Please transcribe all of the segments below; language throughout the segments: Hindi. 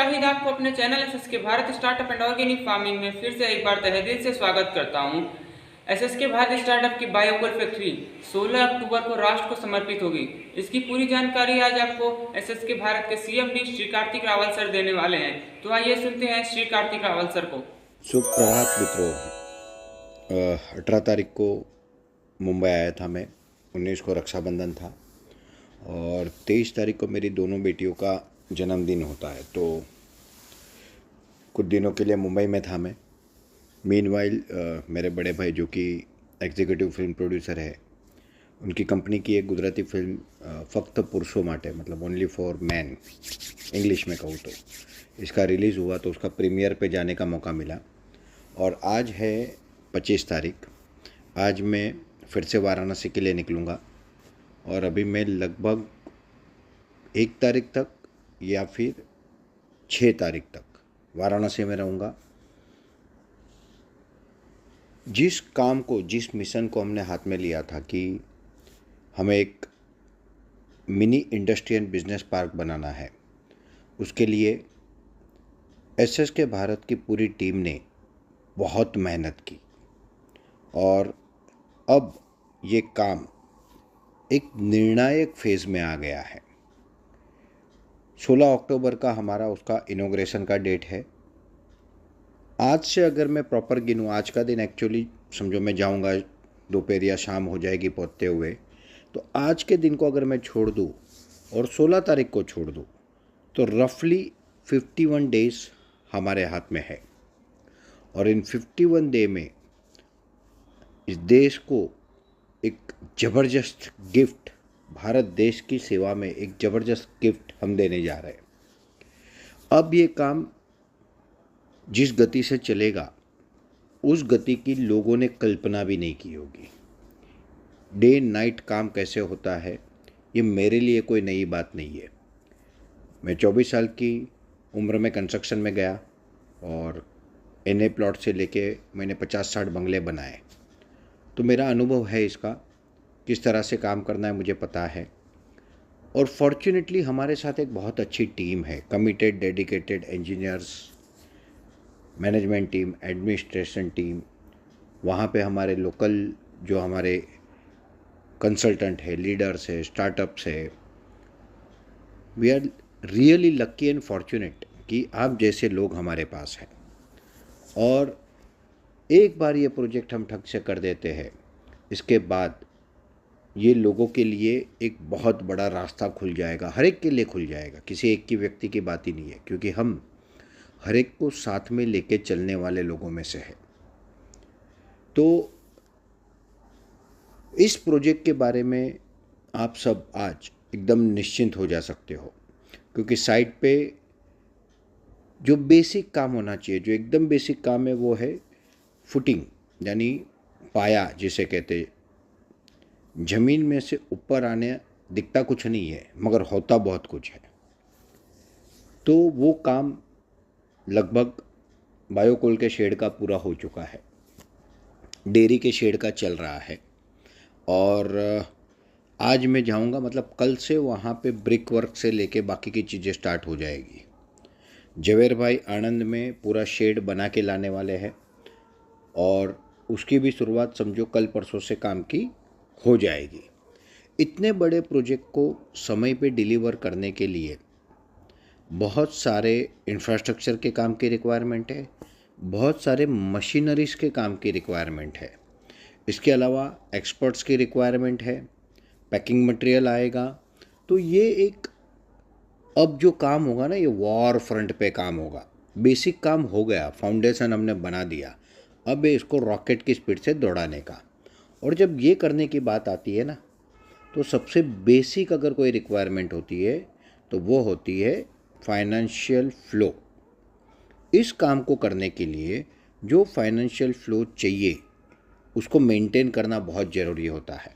शाहिद आपको अपने channel SSK Bharat startup and organic farming में फिर से एक बार तहे दिल से स्वागत करता हूं। एसएसके भारत स्टार्टअप की बायोकोल फैक्ट्री 16 अक्टूबर को राष्ट्र को समर्पित होगी। इसकी पूरी जानकारी आज आपको एसएसके भारत के सीएमडी श्री कार्तिक रावल सर देने वाले हैं। तो आइए सुनते हैं श्री कार्तिक रावल सर को। शुभ प्रभात मित्रों। 18 तारीख को मुंबई आया था मैं। 19 को रक्षाबंधन था और 23 तारीख को मेरी दोनों बेटियों का जन्मदिन होता है, तो कुछ दिनों के लिए मुंबई में था मैं। मीनवाइल मेरे बड़े भाई जो कि एग्जीक्यूटिव फिल्म प्रोड्यूसर है, उनकी कंपनी की एक गुजराती फिल्म फक्त पुरुषों माटे, मतलब ओनली फॉर मैन इंग्लिश में कहूँ तो, इसका रिलीज़ हुआ, तो उसका प्रीमियर पे जाने का मौका मिला। और आज है 25 तारीख। आज मैं फिर से वाराणसी के लिए निकलूँगा और अभी मैं लगभग 1 तारीख तक या फिर 6 तारीख तक वाराणसी में रहूँगा। जिस काम को, जिस मिशन को हमने हाथ में लिया था कि हमें एक mini industry and business park बनाना है, उसके लिए एसएसके भारत की पूरी टीम ने बहुत मेहनत की और अब ये काम एक निर्णायक फेज़ में आ गया है। 16 अक्टूबर का हमारा उसका इनॉग्रेशन का डेट है। आज से अगर मैं प्रॉपर गिनूँ, आज का दिन एक्चुअली समझो मैं जाऊंगा, दोपहर या शाम हो जाएगी पहुँचते हुए, तो आज के दिन को अगर मैं छोड़ दूँ और 16 तारीख को छोड़ दूँ तो रफली 51 डेज़ हमारे हाथ में है। और इन 51 डे में इस देश को एक ज़बरदस्त गिफ्ट, भारत देश की सेवा में एक ज़बरदस्त गिफ्ट हम देने जा रहे हैं। अब ये काम जिस गति से चलेगा, उस गति की लोगों ने कल्पना भी नहीं की होगी। डे नाइट काम कैसे होता है, ये मेरे लिए कोई नई बात नहीं है। मैं 24 साल की उम्र में कंस्ट्रक्शन में गया और एनए प्लॉट से लेके मैंने 50-60 बंगले बनाए, तो मेरा अनुभव है इसका, किस तरह से काम करना है मुझे पता है। और फॉर्चुनेटली हमारे साथ एक बहुत अच्छी टीम है, committed dedicated engineers, management team, administration team. वहाँ पे हमारे लोकल जो हमारे कंसल्टेंट है, लीडर्स है, स्टार्टअप्स है। We are really lucky and fortunate कि आप जैसे लोग हमारे पास हैं। और एक बार ये प्रोजेक्ट हम ठग से कर देते हैं, इसके बाद ये लोगों के लिए एक बहुत बड़ा रास्ता खुल जाएगा, हर एक के लिए खुल जाएगा, किसी एक की व्यक्ति की बात ही नहीं है, क्योंकि हम हर एक को साथ में लेके चलने वाले लोगों में से है। तो इस प्रोजेक्ट के बारे में आप सब आज एकदम निश्चिंत हो जा सकते हो, क्योंकि साइट पे जो बेसिक काम होना चाहिए, जो एकदम बेसिक काम है, वो है फुटिंग, यानी पाया जिसे कहते। ज़मीन में से ऊपर आने दिखता कुछ नहीं है, मगर होता बहुत कुछ है। तो वो काम लगभग बायोकोल के शेड का पूरा हो चुका है, डेयरी के शेड का चल रहा है। और आज मैं जाऊंगा, मतलब कल से वहाँ पे ब्रिक वर्क से लेके बाकी की चीज़ें स्टार्ट हो जाएगी। जवेर भाई आनंद में पूरा शेड बना के लाने वाले हैं और उसकी भी शुरुआत समझो कल परसों से काम की हो जाएगी। इतने बड़े प्रोजेक्ट को समय पे डिलीवर करने के लिए बहुत सारे इंफ्रास्ट्रक्चर के काम की रिक्वायरमेंट है, बहुत सारे मशीनरीज के काम की रिक्वायरमेंट है, इसके अलावा एक्सपर्ट्स की रिक्वायरमेंट है, पैकिंग मटेरियल आएगा। तो ये एक, अब जो काम होगा ना, ये वॉर फ्रंट पे काम होगा। बेसिक काम हो गया, फाउंडेशन हमने बना दिया, अब इसको रॉकेट की स्पीड से दौड़ाने का। और जब ये करने की बात आती है ना, तो सबसे बेसिक अगर कोई रिक्वायरमेंट होती है तो वो होती है फाइनेंशियल फ़्लो। इस काम को करने के लिए जो फाइनेंशियल फ़्लो चाहिए, उसको मेंटेन करना बहुत ज़रूरी होता है।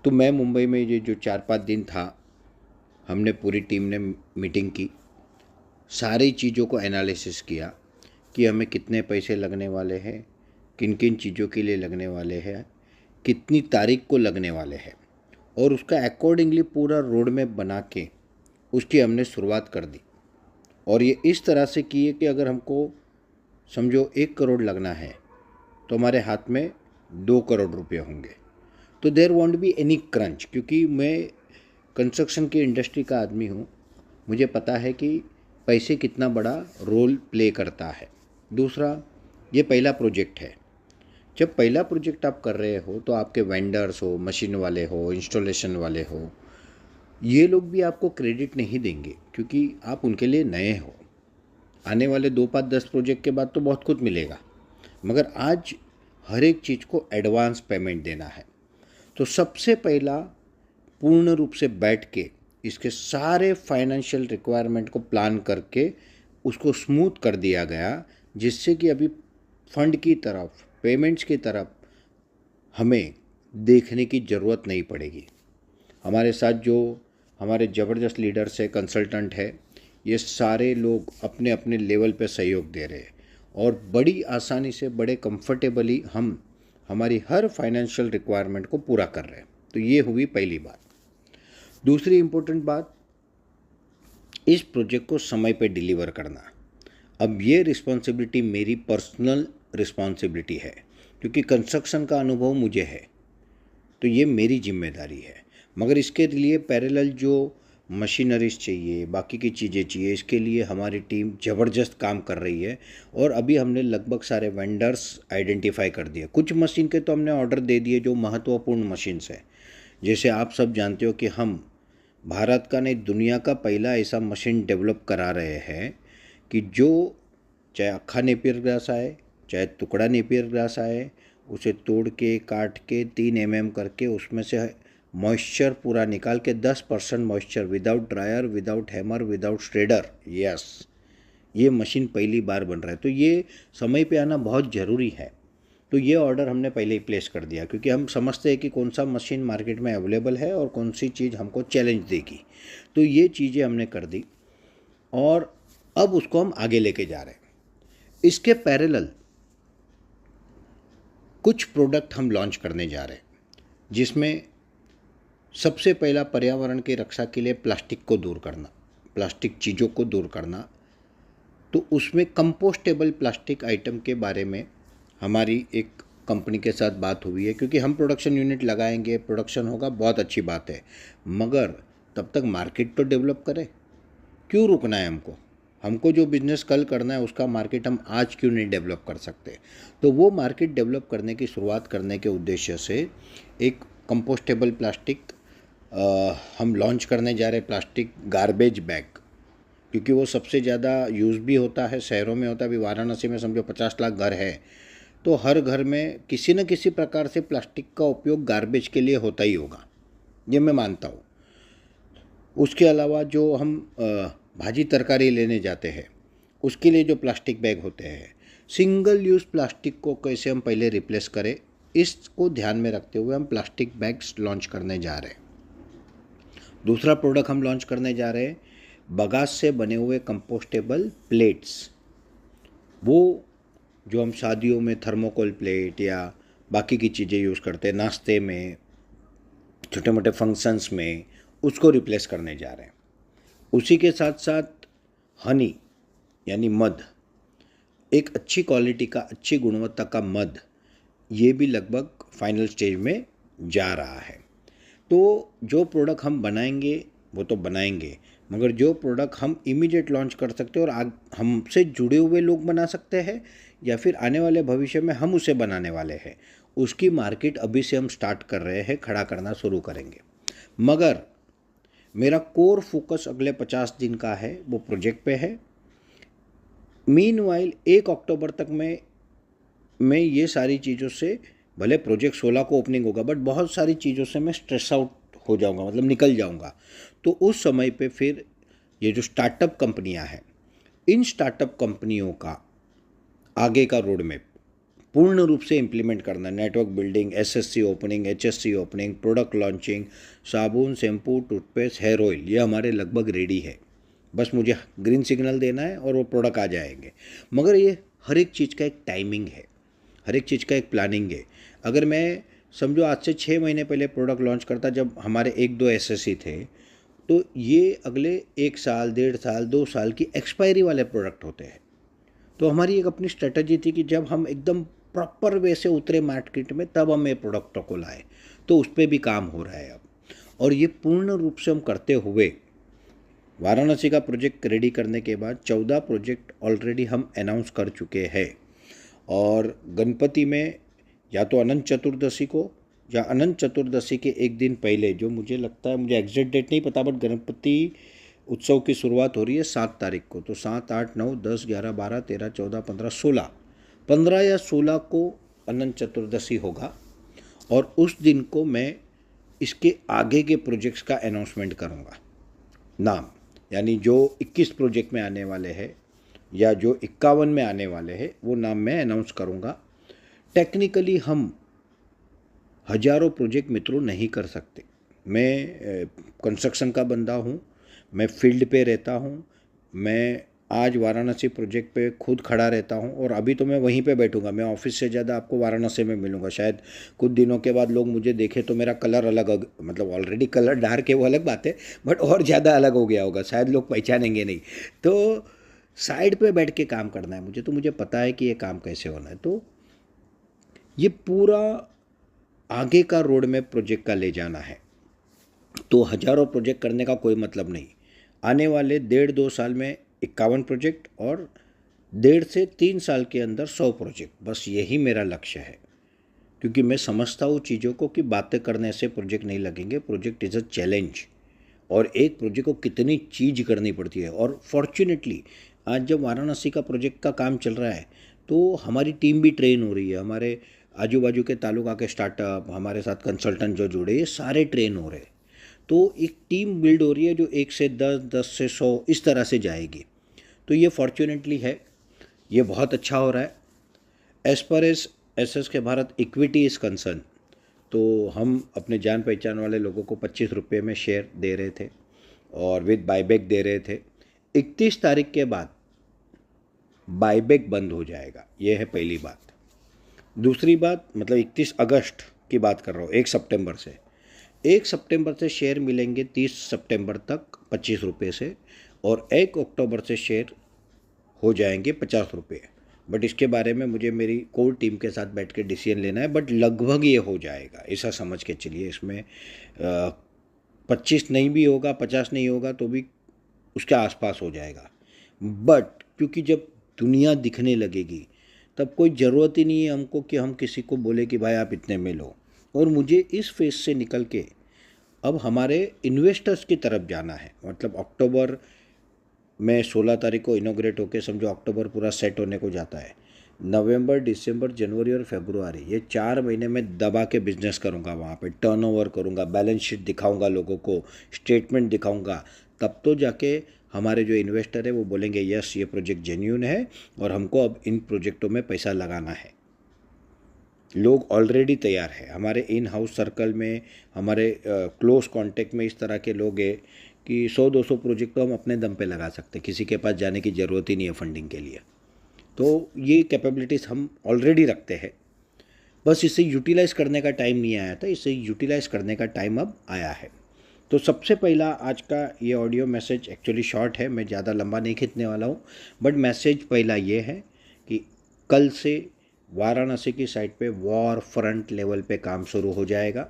तो मैं मुंबई में ये जो 4-5 दिन था, हमने पूरी टीम ने मीटिंग की, सारी चीज़ों को एनालिसिस किया कि हमें कितने पैसे लगने वाले हैं, किन किन चीज़ों के लिए लगने वाले हैं, कितनी तारीख को लगने वाले हैं, और उसका अकॉर्डिंगली पूरा रोड मैप बना के उसकी हमने शुरुआत कर दी। और ये इस तरह से किए कि अगर हमको समझो 1 करोड़ लगना है तो हमारे हाथ में 2 करोड़ रुपये होंगे। तो there won't be any crunch, क्योंकि मैं कंस्ट्रक्शन की इंडस्ट्री का आदमी हूँ, मुझे पता है कि पैसे कितना बड़ा रोल प्ले करता है। दूसरा, ये पहला प्रोजेक्ट है। जब पहला प्रोजेक्ट आप कर रहे हो तो आपके वेंडर्स हो, मशीन वाले हो, इंस्टॉलेशन वाले हो, ये लोग भी आपको क्रेडिट नहीं देंगे क्योंकि आप उनके लिए नए हो। आने वाले 2, 5, 10 प्रोजेक्ट के बाद तो बहुत कुछ मिलेगा, मगर आज हर एक चीज़ को एडवांस पेमेंट देना है। तो सबसे पहला पूर्ण रूप से बैठ के इसके सारे फाइनेंशियल रिक्वायरमेंट को प्लान करके उसको स्मूथ कर दिया गया, जिससे कि अभी फंड की तरफ, पेमेंट्स की तरफ हमें देखने की ज़रूरत नहीं पड़ेगी। हमारे साथ जो हमारे ज़बरदस्त लीडर्स है, कंसल्टेंट है, ये सारे लोग अपने अपने लेवल पे सहयोग दे रहे हैं और बड़ी आसानी से, बड़े कंफर्टेबली हम हमारी हर फाइनेंशियल रिक्वायरमेंट को पूरा कर रहे हैं। तो ये हुई पहली बात। दूसरी इम्पोर्टेंट बात, इस प्रोजेक्ट को समय पे डिलीवर करना। अब ये रिस्पॉन्सिबिलिटी मेरी पर्सनल रिस्पॉन्सिबिलिटी है, क्योंकि कंस्ट्रक्शन का अनुभव मुझे है, तो ये मेरी जिम्मेदारी है। मगर इसके लिए पैरेलल जो मशीनरीज चाहिए, बाकी की चीज़ें चाहिए, इसके लिए हमारी टीम ज़बरदस्त काम कर रही है और अभी हमने लगभग सारे वेंडर्स आइडेंटिफाई कर दिए। कुछ मशीन के तो हमने ऑर्डर दे दिए जो महत्वपूर्ण मशीन्स है। जैसे आप सब जानते हो कि हम भारत का नहीं, दुनिया का पहला ऐसा मशीन डेवलप करा रहे हैं कि जो चाहे अक्खा नेपियर ग्रास आए, चाहे टुकड़ा नेपियर ग्रास आए, उसे तोड़ के, काट के 3 mm करके उसमें से मॉइस्चर पूरा निकाल के 10% moisture, without dryer, without hammer, without shredder, yes, ये मशीन पहली बार बन रहा है। तो ये समय पे आना बहुत ज़रूरी है। तो ये ऑर्डर हमने पहले ही प्लेस कर दिया, क्योंकि हम समझते हैं कि कौन सा मशीन मार्केट में अवेलेबल है और कौन सी चीज़ हमको चैलेंज देगी। तो ये चीज़ें हमने कर दी और अब उसको हम आगे लेके जा रहे हैं। इसके पैरेलल कुछ प्रोडक्ट हम लॉन्च करने जा रहे हैं, जिसमें सबसे पहला पर्यावरण की रक्षा के लिए प्लास्टिक को दूर करना, प्लास्टिक चीज़ों को दूर करना। तो उसमें कंपोस्टेबल प्लास्टिक आइटम के बारे में हमारी एक कंपनी के साथ बात हुई है, क्योंकि हम प्रोडक्शन यूनिट लगाएंगे, प्रोडक्शन होगा, बहुत अच्छी बात है, मगर तब तक मार्केट तो डेवलप करें। क्यों रुकना है हमको? हमको जो बिज़नेस कल करना है उसका मार्केट हम आज क्यों नहीं डेवलप कर सकते? तो वो मार्केट डेवलप करने की शुरुआत करने के उद्देश्य से एक कंपोस्टेबल प्लास्टिक हम लॉन्च करने जा रहे हैं, प्लास्टिक गार्बेज बैग, क्योंकि वो सबसे ज़्यादा यूज़ भी होता है, शहरों में होता है। अभी वाराणसी में समझो 50 लाख घर है, तो हर घर में किसी न किसी प्रकार से प्लास्टिक का उपयोग गार्बेज के लिए होता ही होगा, ये मैं मानता हूँ। उसके अलावा जो हम भाजी तरकारी लेने जाते हैं उसके लिए जो प्लास्टिक बैग होते हैं, सिंगल यूज़ प्लास्टिक को कैसे हम पहले रिप्लेस करें, इसको ध्यान में रखते हुए हम प्लास्टिक बैग्स लॉन्च करने जा रहे हैं। दूसरा प्रोडक्ट हम लॉन्च करने जा रहे हैं बगास से बने हुए कंपोस्टेबल प्लेट्स। वो जो हम शादियों में थर्मोकोल प्लेट या बाकी की चीज़ें यूज़ करते हैं, नाश्ते में, छोटे मोटे फंक्शंस में, उसको रिप्लेस करने जा रहे हैं। उसी के साथ साथ हनी यानी मध, एक अच्छी क्वालिटी का, अच्छी गुणवत्ता का मध, ये भी लगभग फाइनल स्टेज में जा रहा है। तो जो प्रोडक्ट हम बनाएंगे वो तो बनाएंगे, मगर जो प्रोडक्ट हम इमीडिएट लॉन्च कर सकते हैं और हमसे जुड़े हुए लोग बना सकते हैं या फिर आने वाले भविष्य में हम उसे बनाने वाले हैं, उसकी मार्केट अभी से हम स्टार्ट कर रहे हैं, खड़ा करना शुरू करेंगे। मगर मेरा कोर फोकस अगले 50 दिन का है, वो प्रोजेक्ट पे है। मीनवाइल 1 अक्टूबर तक मैं ये सारी चीज़ों से, भले प्रोजेक्ट 16 को ओपनिंग होगा, बट बहुत सारी चीज़ों से मैं स्ट्रेस आउट हो जाऊंगा, मतलब निकल जाऊंगा। तो उस समय पे फिर ये जो स्टार्टअप कंपनियां हैं, इन स्टार्टअप कंपनियों का आगे का रोड मैप पूर्ण रूप से इम्प्लीमेंट करना, network building, SSC opening, HSC opening, product launching, साबुन, शैम्पू, टूथपेस्ट, हेयर ऑयल, ये हमारे लगभग रेडी है। बस मुझे ग्रीन सिग्नल देना है और वो प्रोडक्ट आ जाएंगे। मगर ये हर एक चीज़ का एक टाइमिंग है, हर एक चीज़ का एक प्लानिंग है। अगर मैं समझो आज से 6 महीने पहले प्रोडक्ट लॉन्च करता, जब हमारे 1-2 एसएससी थे, तो ये अगले 1 साल, 1.5 साल, 2 साल की एक्सपायरी वाले प्रोडक्ट होते हैं। तो हमारी एक अपनी स्ट्रेटजी थी कि जब हम एकदम प्रॉपर वे से उतरे मार्केट में तब हम ये प्रोडक्टों को लाए। तो उस पर भी काम हो रहा है अब, और ये पूर्ण रूप से हम करते हुए वाराणसी का प्रोजेक्ट रेडी करने के बाद 14 प्रोजेक्ट ऑलरेडी हम अनाउंस कर चुके हैं। और गणपति में या तो अनंत चतुर्दशी को या अनंत चतुर्दशी के एक दिन पहले, जो मुझे लगता है, मुझे एग्जैक्ट डेट नहीं पता, बट गणपति उत्सव की शुरुआत हो रही है 7 तारीख को। तो 7, 8, 9, 10, 11, 12, 13, 14, 15, 16, 15 या 16 को अनंत चतुर्दशी होगा। और उस दिन को मैं इसके आगे के प्रोजेक्ट्स का अनाउंसमेंट करूँगा, नाम, यानी जो 21 प्रोजेक्ट में आने वाले हैं या जो 51 में आने वाले हैं वो नाम मैं अनाउंस करूँगा। टेक्निकली हम हजारों प्रोजेक्ट मित्रों नहीं कर सकते। मैं कंस्ट्रक्शन का बंदा हूँ, मैं फील्ड पे रहता हूँ, मैं आज वाराणसी प्रोजेक्ट पे खुद खड़ा रहता हूँ, और अभी तो मैं वहीं पे बैठूंगा। मैं ऑफिस से ज़्यादा आपको वाराणसी में मिलूंगा। शायद कुछ दिनों के बाद लोग मुझे देखें तो मेरा कलर अलग, मतलब ऑलरेडी कलर डार्क है वो अलग बात है, बट और ज़्यादा अलग हो गया होगा, शायद लोग पहचानेंगे नहीं। तो साइड पे बैठ के काम करना है मुझे, तो मुझे पता है कि ये काम कैसे होना है। तो ये पूरा आगे का रोड मैप प्रोजेक्ट का ले जाना है। तो हजारों प्रोजेक्ट करने का कोई मतलब नहीं। आने वाले 1.5-2 साल में 51 प्रोजेक्ट, और 1.5 से 3 साल के अंदर 100 प्रोजेक्ट, बस यही मेरा लक्ष्य है। क्योंकि मैं समझता हूँ चीज़ों को कि बातें करने से प्रोजेक्ट नहीं लगेंगे। प्रोजेक्ट इज़ अ चैलेंज, और एक प्रोजेक्ट को कितनी चीज़ करनी पड़ती है। और फॉर्चुनेटली आज जब वाराणसी का प्रोजेक्ट का काम चल रहा है तो हमारी टीम भी ट्रेन हो रही है। हमारे आजू बाजू के तालुका के स्टार्टअप, हमारे साथ कंसल्टेंट जो जुड़े, ये सारे ट्रेन हो रहे हैं। तो एक टीम बिल्ड हो रही है जो 1 से 10, 10 से 100 इस तरह से जाएगी। तो ये फॉर्चुनेटली है, ये बहुत अच्छा हो रहा है। एज पर एस के भारत इक्विटी इज़ कंसर्न, तो हम अपने जान पहचान वाले लोगों को 25 रुपये में शेयर दे रहे थे और विद बायबैक दे रहे थे। 31 तारीख के बाद बायबैक बंद हो जाएगा, ये है पहली बात। दूसरी बात, मतलब 31 अगस्त की बात कर रहा हूँ, 1 सितंबर से शेयर मिलेंगे 30 सितंबर तक 25 रुपये से, और 1 अक्टूबर से शेयर हो जाएंगे 50 रुपये। बट इसके बारे में मुझे मेरी कोर टीम के साथ बैठ के डिसीजन लेना है, बट लगभग ये हो जाएगा, ऐसा समझ के चलिए। इसमें 25 नहीं भी होगा, 50 नहीं होगा तो भी उसके आसपास हो जाएगा। बट क्योंकि जब दुनिया दिखने लगेगी तब कोई ज़रूरत ही नहीं है हमको कि हम किसी को बोले कि भाई आप इतने में लो। और मुझे इस फेज से निकल के अब हमारे इन्वेस्टर्स की तरफ जाना है। मतलब अक्टूबर में 16 तारीख को इनोग्रेट होकर समझो अक्टूबर पूरा सेट होने को जाता है। नवंबर, दिसंबर, जनवरी और फरवरी, ये 4 महीने में दबा के बिजनेस करूँगा। वहाँ पे टर्नओवर करूँगा, बैलेंस शीट दिखाऊँगा लोगों को, स्टेटमेंट दिखाऊँगा। तब तो जाके हमारे जो इन्वेस्टर है वो बोलेंगे यस ये प्रोजेक्ट जेन्यून है और हमको अब इन प्रोजेक्टों में पैसा लगाना है। लोग ऑलरेडी तैयार है। हमारे इन हाउस सर्कल में, हमारे क्लोज कांटेक्ट में इस तरह के लोग हैं कि 100-200 प्रोजेक्ट तो हम अपने दम पे लगा सकते हैं, किसी के पास जाने की ज़रूरत ही नहीं है फंडिंग के लिए। तो ये कैपेबिलिटीज़ हम ऑलरेडी रखते हैं, बस इसे यूटिलाइज़ करने का टाइम नहीं आया था, इसे यूटिलाइज़ करने का टाइम अब आया है। तो सबसे पहला आज का ये ऑडियो मैसेज एक्चुअली शॉर्ट है, मैं ज़्यादा लंबा नहीं खींचने वाला हूँ, बट मैसेज पहला ये है कि कल से वाराणसी की साइट पे वॉर फ्रंट लेवल पे काम शुरू हो जाएगा।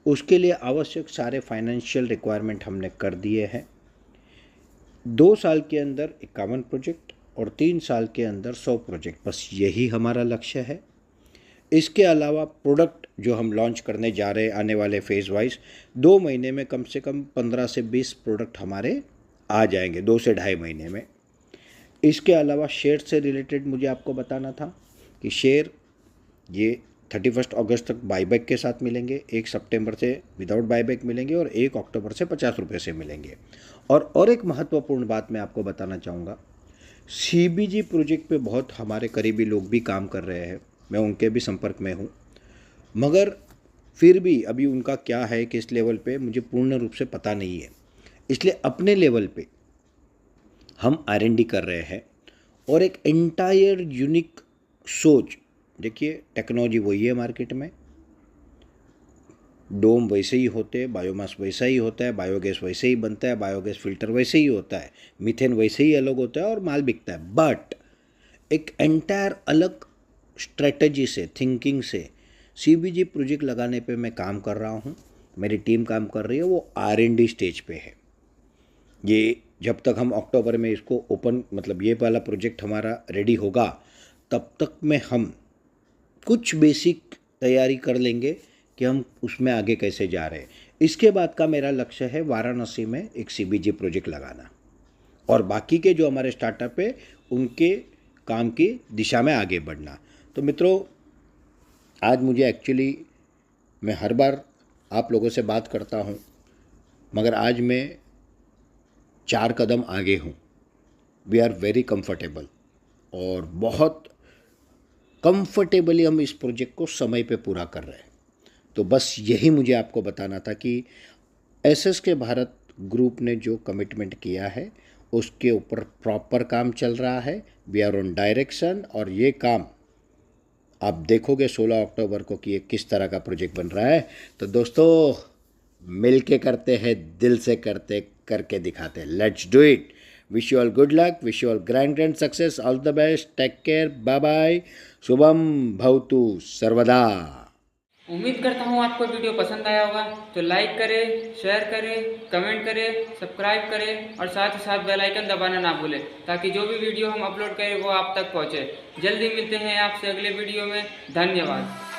उसके लिए आवश्यक सारे फाइनेंशियल रिक्वायरमेंट हमने कर दिए हैं। 2 साल के अंदर 51 प्रोजेक्ट और 3 साल के अंदर 100 प्रोजेक्ट, बस यही हमारा लक्ष्य है। इसके अलावा प्रोडक्ट जो हम लॉन्च करने जा रहे हैं आने वाले फेज़ वाइज, 2 महीने में कम से कम 15 से 20 प्रोडक्ट हमारे आ जाएंगे, 2 से ढाई महीने में। इसके अलावा शेयर से रिलेटेड मुझे आपको बताना था कि शेयर ये 31 अगस्त तक बाईबैक के साथ मिलेंगे, 1 सितंबर से विदाउट बाईबैक मिलेंगे और 1 अक्टूबर से 50 रुपये से मिलेंगे। और एक महत्वपूर्ण बात मैं आपको बताना चाहूँगा, सीबीजी प्रोजेक्ट पे बहुत हमारे करीबी लोग भी काम कर रहे हैं, मैं उनके भी संपर्क में हूँ, मगर फिर भी अभी उनका क्या है किस लेवल पे मुझे पूर्ण रूप से पता नहीं है। इसलिए अपने लेवल पे हम R&D कर रहे हैं और एक एंटायर यूनिक सोच, देखिए टेक्नोलॉजी वही है मार्केट में, डोम वैसे ही होते हैं, बायोमास वैसा ही होता है, बायोगैस वैसे ही बनता है, बायोगैस फिल्टर वैसे ही होता है, मीथेन वैसे ही अलग होता है और माल बिकता है। बट एक एंटायर अलग स्ट्रेटजी से, थिंकिंग से CBG प्रोजेक्ट लगाने पे मैं काम कर रहा हूँ, मेरी टीम काम कर रही है। वो R&D स्टेज पे है। ये जब तक हम अक्टूबर में इसको ओपन, मतलब ये वाला प्रोजेक्ट हमारा रेडी होगा, तब तक में हम कुछ बेसिक तैयारी कर लेंगे कि हम उसमें आगे कैसे जा रहे हैं। इसके बाद का मेरा लक्ष्य है वाराणसी में एक CBG प्रोजेक्ट लगाना और बाकी के जो हमारे स्टार्टअप है उनके काम की दिशा में आगे बढ़ना। तो मित्रों, आज मुझे एक्चुअली, मैं हर बार आप लोगों से बात करता हूँ, मगर आज मैं 4 कदम आगे हूँ। वी आर वेरी कंफर्टेबल और बहुत कंफर्टेबली हम इस प्रोजेक्ट को समय पे पूरा कर रहे हैं। तो बस यही मुझे आपको बताना था कि SSK भारत ग्रुप ने जो कमिटमेंट किया है उसके ऊपर प्रॉपर काम चल रहा है। वी आर ऑन डायरेक्शन और ये काम आप देखोगे 16 अक्टूबर को कि ये किस तरह का प्रोजेक्ट बन रहा है। तो दोस्तों, मिल के करते हैं, दिल से करते, करके दिखाते हैं। Let's do it. Wish you all good luck, wish you all grand success, all the best, take care, bye bye, शुभम भवतु सर्वदा। उम्मीद करता हूँ आपको वीडियो पसंद आया होगा, तो लाइक करें, शेयर करें, कमेंट करें, सब्सक्राइब करें और साथ ही साथ बेल आइकन दबाना ना भूलें, ताकि जो भी वीडियो हम अपलोड करें वो आप तक पहुँचे। जल्दी मिलते हैं आपसे अगले वीडियो में। धन्यवाद।